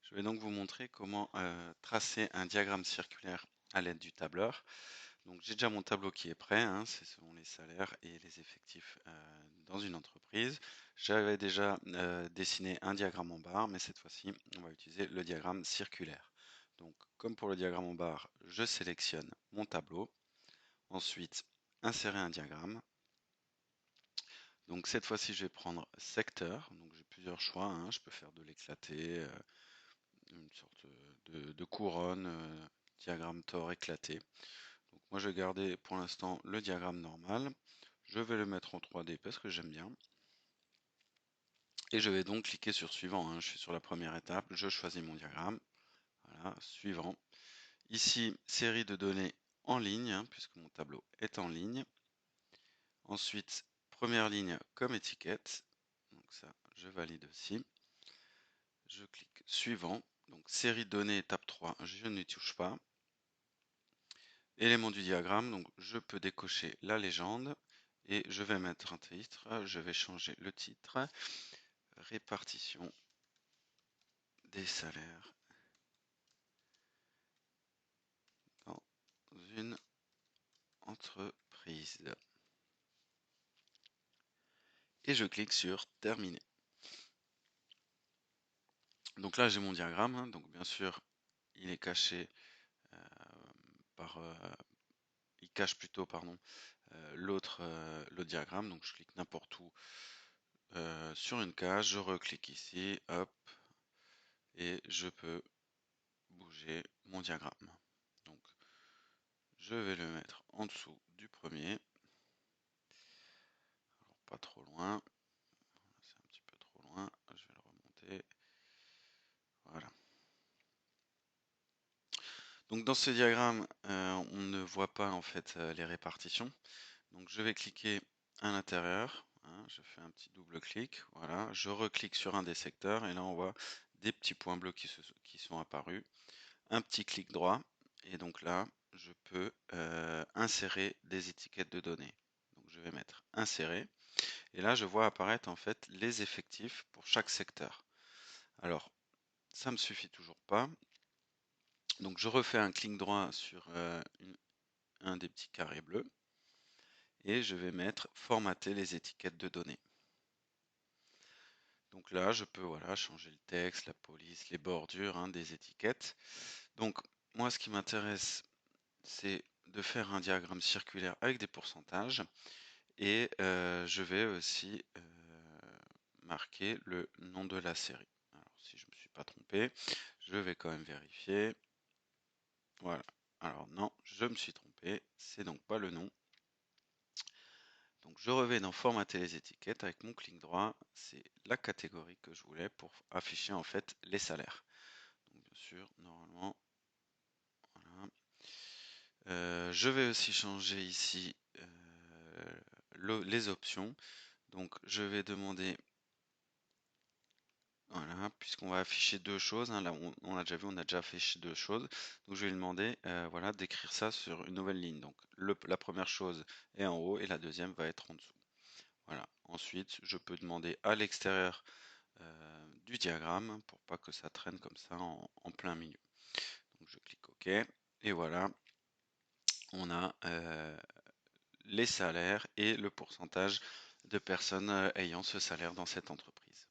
Je vais donc vous montrer comment tracer un diagramme circulaire à l'aide du tableur. Donc j'ai déjà mon tableau qui est prêt, hein, c'est selon les salaires et les effectifs dans une entreprise. J'avais déjà dessiné un diagramme en barre, mais cette fois-ci, on va utiliser le diagramme circulaire. Donc comme pour le diagramme en barre, je sélectionne mon tableau. Ensuite, insérer un diagramme. Donc cette fois-ci, je vais prendre secteur. Donc j'ai plusieurs choix, hein. Je peux faire de l'éclaté, une sorte de couronne, diagramme tore éclaté. Donc moi je vais garder pour l'instant le diagramme normal. Je vais le mettre en 3D parce que j'aime bien. Et je vais donc cliquer sur suivant, hein. Je suis sur la première étape, je choisis mon diagramme. Voilà, suivant. Ici, série de données en ligne, hein, puisque mon tableau est en ligne. Ensuite, première ligne comme étiquette. Donc ça, je valide aussi. Je clique suivant. Donc série de données étape 3, je n'y touche pas. Élément du diagramme, donc je peux décocher la légende et je vais mettre un titre. Je vais changer le titre. Répartition des salaires dans une entreprise. Et je clique sur terminer. Donc là j'ai mon diagramme, hein. Donc bien sûr il est caché euh, il cache plutôt pardon l'autre le diagramme. Donc je clique n'importe où sur une case, je reclique ici, hop, et je peux bouger mon diagramme. Donc je vais le mettre en dessous du premier. Alors pas trop loin. C'est un petit peu trop loin. Je vais le remonter. Voilà. Donc dans ce diagramme, on ne voit pas en fait les répartitions. Donc je vais cliquer à l'intérieur. Hein, je fais un petit double clic. Voilà. Je reclique sur un des secteurs et là on voit des petits points bleus qui sont apparus. Un petit clic droit. Et donc là, je peux insérer des étiquettes de données. Donc je vais mettre insérer. Et là, je vois apparaître en fait les effectifs pour chaque secteur. Alors, ça me suffit toujours pas. Donc je refais un clic droit sur un des petits carrés bleus. Et je vais mettre formater les étiquettes de données. Donc là, je peux voilà, changer le texte, la police, les bordures, hein, des étiquettes. Donc moi, ce qui m'intéresse, c'est de faire un diagramme circulaire avec des pourcentages. Et je vais aussi marquer le nom de la série. Alors si je ne me suis pas trompé, je vais quand même vérifier. Voilà. Alors non, je me suis trompé, c'est donc pas le nom. Donc je reviens dans formater les étiquettes avec mon clic droit, c'est la catégorie que je voulais pour afficher en fait les salaires. Donc bien sûr, normalement, voilà. Je vais aussi changer ici les options. Donc je vais demander, voilà, puisqu'on va afficher deux choses, hein, là on a déjà vu, on a déjà affiché deux choses. Donc je vais lui demander voilà, d'écrire ça sur une nouvelle ligne. Donc la première chose est en haut et la deuxième va être en dessous. Voilà. Ensuite, je peux demander à l'extérieur du diagramme pour pas que ça traîne comme ça en plein milieu. Donc je clique OK et voilà, on a les salaires et le pourcentage de personnes ayant ce salaire dans cette entreprise.